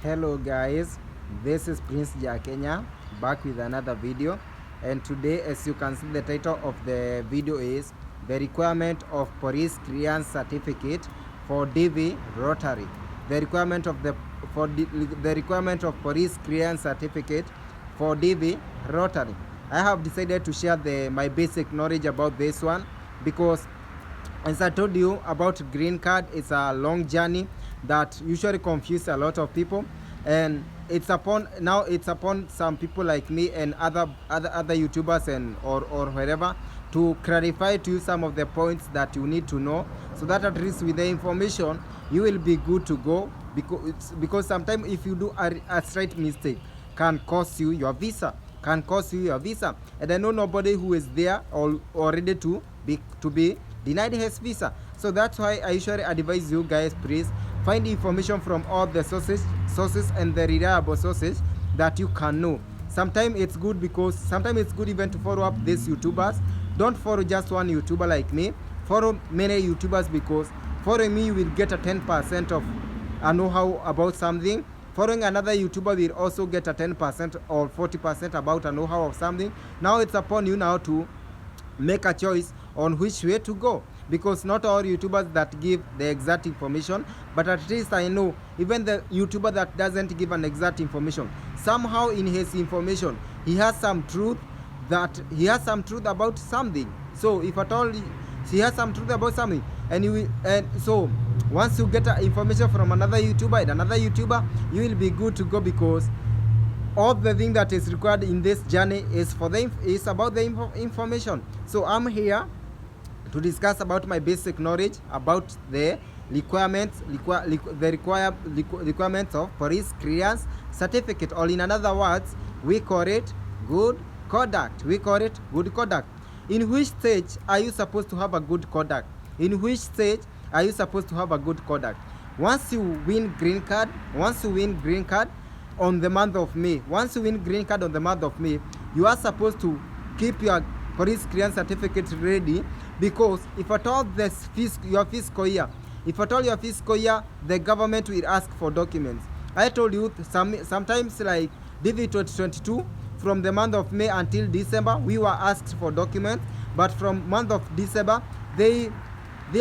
Hello guys, this is Prince Jakenya back with another video, and today, as you can see, the title of the video is the requirement of police clearance certificate for DV Rotary. The requirement of the requirement of police clearance certificate for DV Rotary. I have decided to share my basic knowledge about this one because, as I told you about green card, it's a long journey that usually confuse a lot of people, and it's upon some people like me and other YouTubers and or wherever to clarify to you some of the points that you need to know, so that at least with the information you will be good to go, because sometimes if you do a slight mistake can cost you your visa, and I know nobody who is there or ready to be denied his visa. So that's why I usually advise you guys, please find information from all the sources and the reliable sources that you can know. Sometimes it's good even to follow up these YouTubers. Don't follow just one YouTuber like me. Follow many YouTubers, because following me you will get a 10% of a know-how about something. Following another YouTuber will also get a 10% or 40% about a know-how of something. Now it's upon you now to make a choice on which way to go, because not all YouTubers that give the exact information, but at least I know even the YouTuber that doesn't give an exact information, somehow in his information he has some truth about something. So if at all he has some truth about something, and so once you get information from another YouTuber, you will be good to go, because all the thing that is required in this journey is about the information. So I'm here to discuss about my basic knowledge about the requirements of police clearance certificate, or in other words, we call it good conduct. In which stage are you supposed to have a good conduct? Once you win green card on the month of May, you are supposed to keep your police clearance certificate ready, because if at all your fiscal year, the government will ask for documents. I told you sometimes, like DV 2022, from the month of May until December we were asked for documents, but from month of December they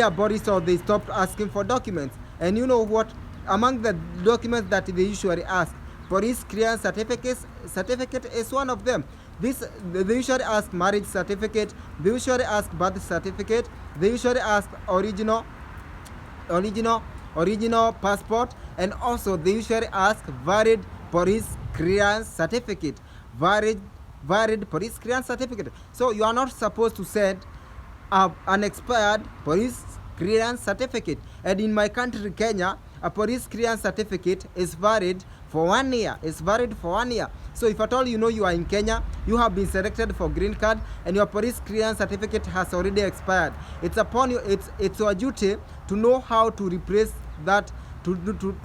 abolished, or they stopped asking for documents. And you know what? Among the documents that they usually ask, police clearance certificate is one of them. They usually ask marriage certificate, they usually ask birth certificate, they usually ask original passport, and also they usually ask valid police clearance certificate. So you are not supposed to send an expired police clearance certificate. And in my country, Kenya, a police clearance certificate is valid for 1 year. So if at all you are in Kenya, you have been selected for green card, and your police clearance certificate has already expired, it's upon you, it's your duty to know how to replace that, to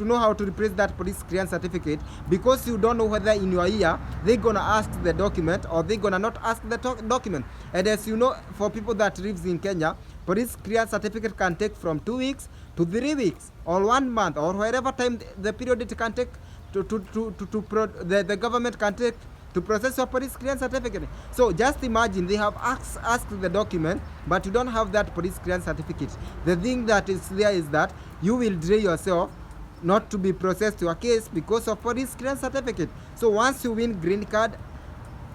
know how to replace that police clearance certificate, because you don't know whether in your year they're gonna ask the document or they're gonna not ask the document. And as you know, for people that lives in Kenya, police clearance certificate can take from 2 weeks to 3 weeks or 1 month, or wherever time the period it can take the government can take to process your police clearance certificate. So just imagine, they have asked the document, but you don't have that police clearance certificate. The thing that is there is that you will delay yourself not to be processed to a case because of police clearance certificate. So once you win green card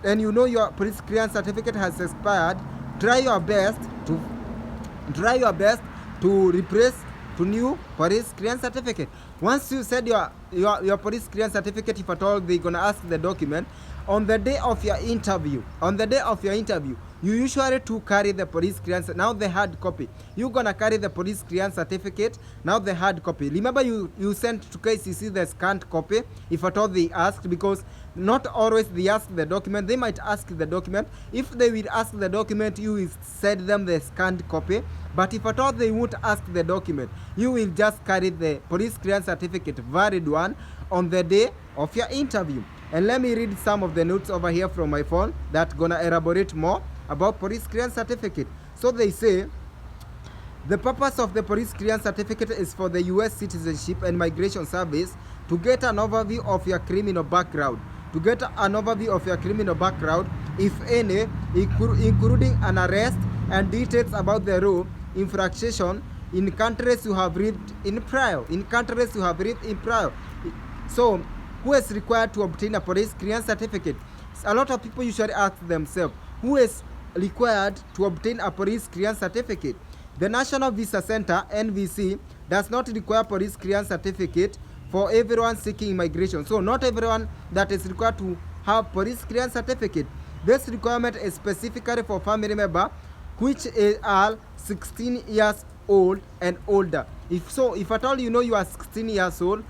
and you know your police clearance certificate has expired, try your best to replace to new police clearance certificate. Once you said your police clearance certificate, if at all they're gonna ask the document, on the day of your interview, you usually to carry the police clearance, now the hard copy. You're gonna carry the police clearance certificate, now the hard copy. Remember, you sent to KCC the scanned copy if at all they asked, because not always they ask the document. They might ask the document. If they will ask the document, you will send them the scanned copy. But if at all they won't ask the document, you will just carry the police clearance certificate, valid one, on the day of your interview. And let me read some of the notes over here from my phone that gonna elaborate more about police clearance certificate. So they say, The purpose of the police clearance certificate is for the US Citizenship and Migration Service to get an overview of your criminal background. To get an overview of your criminal background, if any, including an arrest and details about the rule, infraction in countries you have lived in prior. So, who is required to obtain a police clearance certificate? A lot of people usually ask themselves, who is required to obtain a police clearance certificate? The National Visa Center, NVC, does not require police clearance certificate for everyone seeking immigration. So not everyone that is required to have police clearance certificate. This requirement is specifically for family member which are 16 years old and older. If at all you are 16 years old,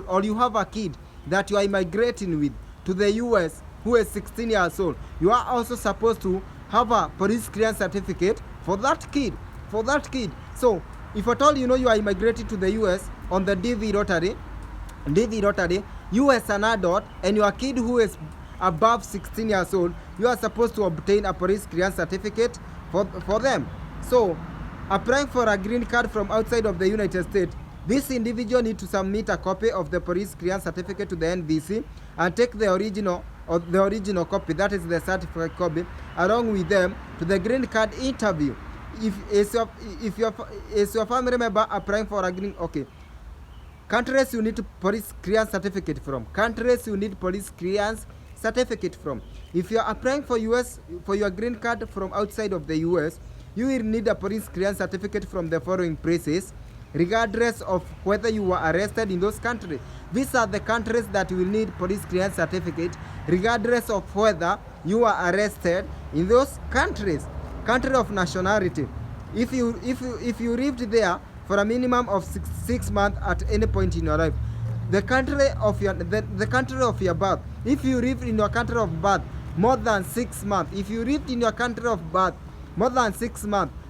or you have a kid that you are immigrating with to the US who is 16 years old, you are also supposed to have a police clearance certificate for that kid. So if at all you are immigrating to the US on the DV lottery, you as an adult and your kid who is above 16 years old, you are supposed to obtain a police clearance certificate for them. So applying for a green card from outside of the United States, this individual need to submit a copy of the police clearance certificate to the NVC and take the original copy, that is the certificate copy, along with them to the green card interview. If your family member applying for a green, okay, countries you need police clearance certificate from. If you are applying for your green card from outside of the US, you will need a police clearance certificate from the following places, regardless of whether you were arrested in those countries. These are the countries that will need police clearance certificate, regardless of whether you are arrested in those countries. Country of nationality. If you lived there for a minimum of six months at any point in your life, the country of your birth. If you lived in your country of birth more than 6 months,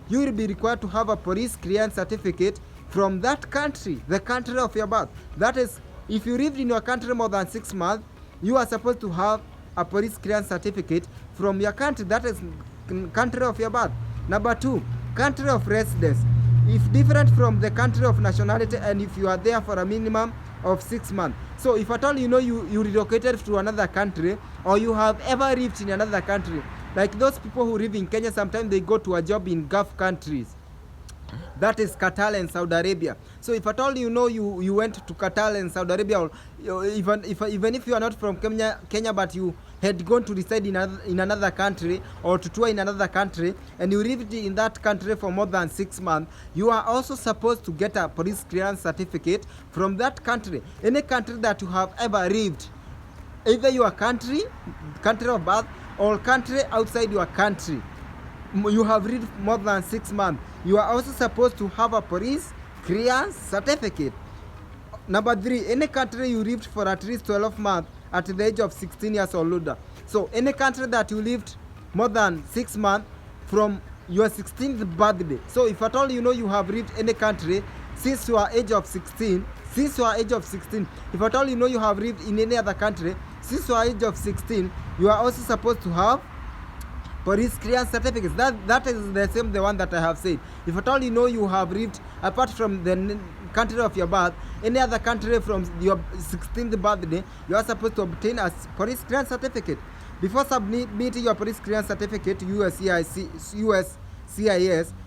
you will be required to have a police clearance certificate from that country, the country of your birth. That is, if you lived in your country more than 6 months, you are supposed to have a police clearance certificate from your country, that is country of your birth. Number 2, country of residence. If different from the country of nationality and if you are there for a minimum of 6 months. So if at all you relocated to another country, or you have ever lived in another country, like those people who live in Kenya, sometimes they go to a job in Gulf countries, that is Qatar and Saudi Arabia. So if at all you went to Qatar and Saudi Arabia, or even if you are not from Kenya but you had gone to reside in another country or to tour in another country, and you lived in that country for more than 6 months, you are also supposed to get a police clearance certificate from that country. Any country that you have ever lived, either your country of birth, or country outside your country, you have lived more than 6 months, you are also supposed to have a police clearance certificate. Number 3, any country you lived for at least 12 months at the age of 16 years or older. So any country that you lived more than 6 months from your 16th birthday. So if at all you have lived any country since your age of 16, if at all you have lived in any other country since your age of 16, you are also supposed to have police clearance certificates. That is the same, the one that I have said. If at all you have lived apart from the country of your birth, any other country from your 16th birthday, you are supposed to obtain a police clearance certificate. Before submitting your police clearance certificate to USCIS,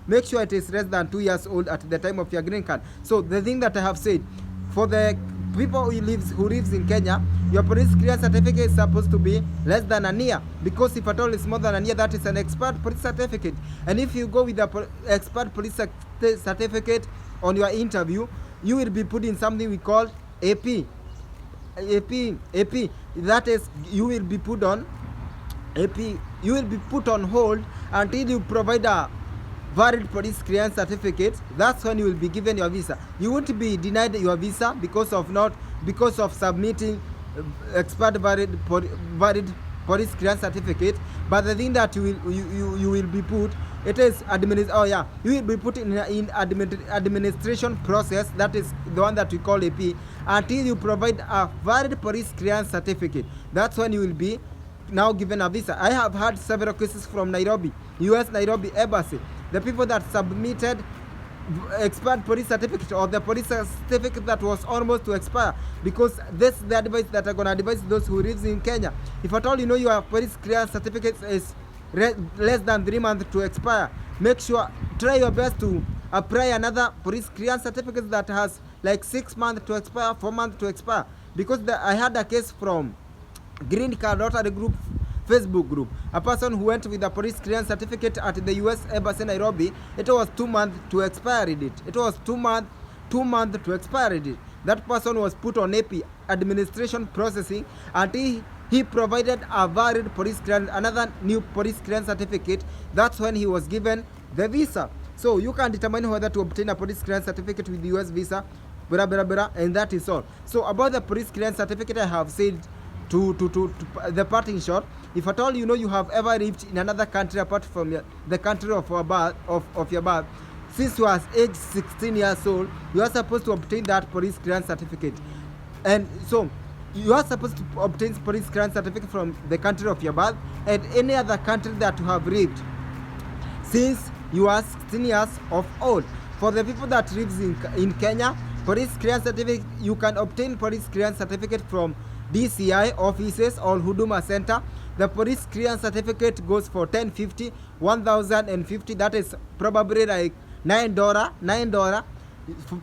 make sure it is less than 2 years old at the time of your green card. So the thing that I have said, for the people who lives in Kenya, your police clearance certificate is supposed to be less than a year, because if at all it's more than a year, that is an expired police certificate. And if you go with the expired police certificate on your interview, you will be put in something we call AP. That is, you will be put on hold until you provide a valid police clearance certificate. That's when you will be given your visa. You won't be denied your visa because of submitting expired valid police clearance certificate. But the thing that you will be put, it is you will be put in administration process, that is the one that we call AP, until you provide a valid police clearance certificate. That's when you will be now given a visa. I have had several cases from Nairobi, US Nairobi Embassy. the people that submitted expired police certificate or the police certificate that was almost to expire, because this is the advice that I'm gonna advise those who lives in Kenya. If at all you know your police clearance certificate is less than 3 months to expire, make sure, try your best to apply another police clearance certificate that has like 6 months to expire, 4 months to expire. Because I had a case from Green Card Rotary Group Facebook group, a person who went with a police clearance certificate at the US Embassy Nairobi. It was 2 months to expire it. It was 2 months to expire it. That person was put on AP, administration processing, and he provided a valid police clearance, another new police clearance certificate. That's when he was given the visa. So you can determine whether to obtain a police clearance certificate with the US visa, and that is all. So about the police clearance certificate, I have said to the parting shot. If at all you know you have ever lived in another country apart from the country of your birth, since you are age 16 years old, you are supposed to obtain that police clearance certificate. And so you are supposed to obtain police clearance certificate from the country of your birth and any other country that you have lived since you are 16 years of old. For the people that lives in Kenya, police clearance certificate, you can obtain police clearance certificate from DCI offices or Huduma Center. The police clearance certificate goes for 1050, 1050. That is probably like $9.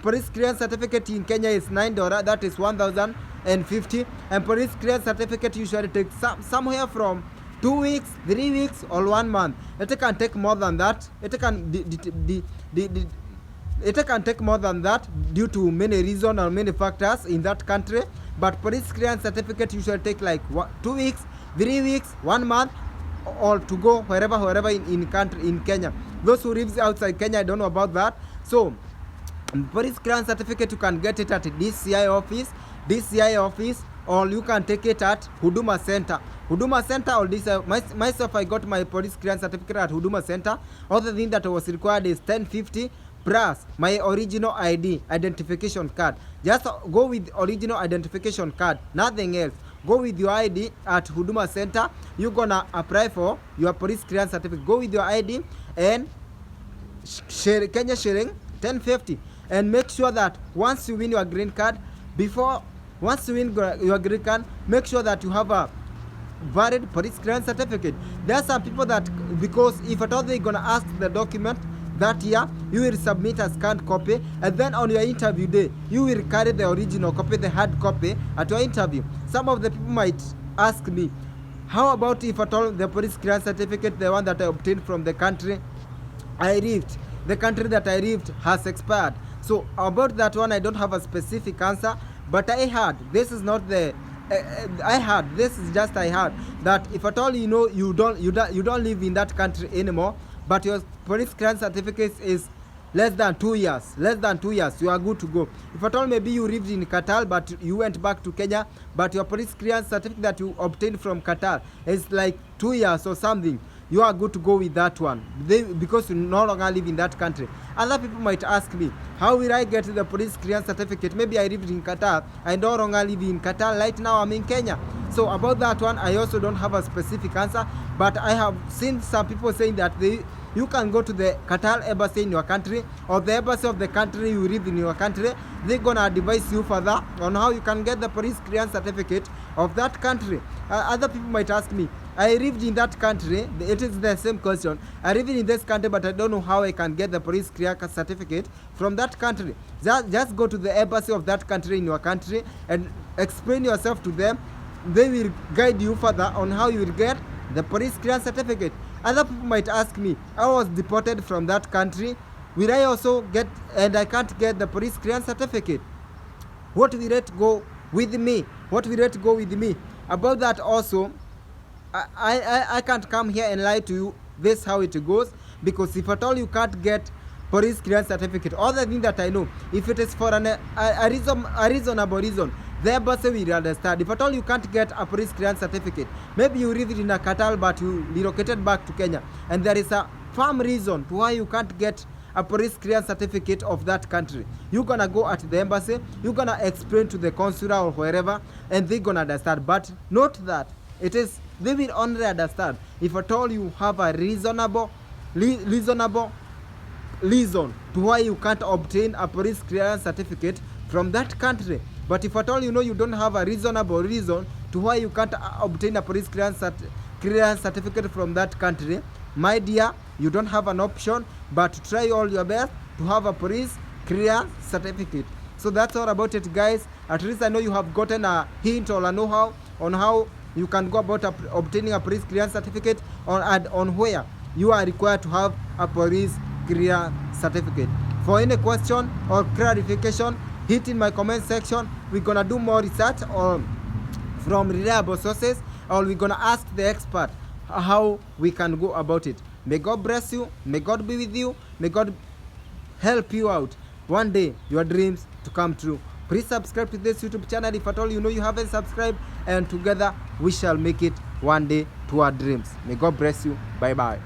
Police clearance certificate in Kenya is $9. That is 1050. And police clearance certificate usually takes somewhere from 2 weeks, 3 weeks, or 1 month. It can take more than that. It can take more than that due to many reasons or many factors in that country. But police clearance certificate usually take like 2 weeks, 3 weeks, 1 month, or to go wherever in Kenya. Those who lives outside Kenya, I don't know about that. So police clearance certificate, you can get it at DCI office, or you can take it at Huduma Center or DCI. Myself, I got my police clearance certificate at Huduma Center. Other thing that was required is 1050 plus my original ID, identification card. Just go with original identification card, nothing else. Go with your ID at Huduma Center. You're gonna apply for your police clearance certificate. Go with your ID and Kenya shilling 1050, and make sure that once you win your green card, make sure that you have a valid police clearance certificate. There are some people that, because if at all they're gonna ask the document that year, you will submit a scanned copy, and then on your interview day, you will carry the original copy, the hard copy, at your interview. Some of the people might ask me, how about if at all the police clearance certificate, the one that I obtained from the country I lived, has expired? So about that one, I don't have a specific answer, but I heard, this is not the I heard that if at all you know you don't live in that country anymore, but your police clearance certificate is less than 2 years, you are good to go. If at all maybe you lived in Qatar but you went back to Kenya, but your police clearance certificate that you obtained from Qatar is like 2 years or something, you are good to go with that one, because you no longer live in that country. Other people might ask me, how will I get the police clearance certificate? Maybe I lived in Qatar, I no longer live in Qatar, right now I'm in Kenya. So about that one, I also don't have a specific answer, but I have seen some people saying that you can go to the Qatar embassy in your country, or the embassy of the country you live in your country. They're gonna advise you further on how you can get the police clearance certificate of that country. Other people might ask me, I lived in that country. It is the same question. I live in this country, but I don't know how I can get the police clearance certificate from that country. Just go to the embassy of that country in your country and explain yourself to them. They will guide you further on how you will get the police clearance certificate. Other people might ask me, I was deported from that country. Will I also get, and I can't get the police clearance certificate? What will it go with me? About that also, I can't come here and lie to you. This how it goes, because if at all you can't get police clearance certificate, other thing that I know, if it is for a reasonable reason, the embassy will understand. If at all you can't get a police clearance certificate, maybe you live in a Qatar but you relocated back to Kenya, and there is a firm reason to why you can't get a police clearance certificate of that country, you're gonna go at the embassy, you're gonna explain to the consular or wherever, and they're gonna understand. But note that they will only understand if at all you have a reasonable reason to why you can't obtain a police clearance certificate from that country. But if at all you know you don't have a reasonable reason to why you can't obtain a police clearance certificate from that country, my dear, you don't have an option but to try all your best to have a police clearance certificate. So that's all about it, guys. At least I know you have gotten a hint or a know-how on how you can go about obtaining a police clearance certificate on where you are required to have a police clearance certificate. For any question or clarification, hit in my comment section. We're gonna do more research or from reliable sources, or we're gonna ask the expert how we can go about it. May God bless you. May God be with you. May God help you out one day your dreams to come true. Please subscribe to this YouTube channel if at all you know you haven't subscribed, and together we shall make it one day to our dreams. May God bless you. Bye bye.